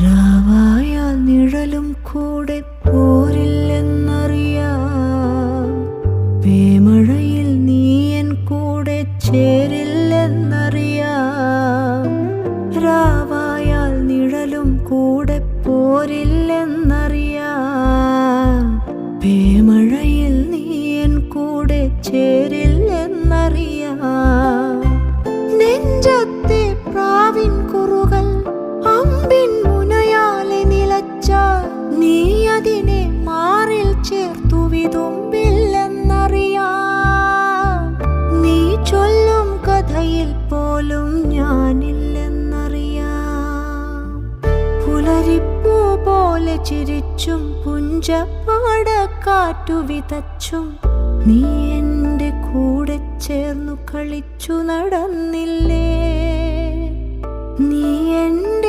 രാവായാൽ നിഴലും കൂടെ പോരില്ലെന്നറിയാം. പേമഴയിൽ നീ എൻ കൂടെ ചേരില്ലെന്നറിയാം. രാവായാൽ നിഴലും കൂടെ പോരില്ലെന്നറിയാം. പേമഴയിൽ നീ എൻ കൂടെ ചേരില്ലെന്നറിയാം. നെഞ്ചത്തെ പ്രാവിൻ കുറുകൾ അമ്പിൻ മുനയാലെ നിലച്ചാൽ നീ അതിനെ മാറിൽ ചേർത്തു വിതുമ്പില്ലെന്നറിയാം. നീ ചൊല്ലും കഥയിൽ പോലും ഞാനില്ലെന്നറിയാം. പുലരിപ്പൂ പോലെ ചിരിച്ചും പുഞ്ചപ്പാടക്കാറ്റു വിതച്ചും നീ എൻ്റെ കൂടെ ചേർന്നു കളിച്ചു നടന്നില്ലേ. നീ എൻ്റെ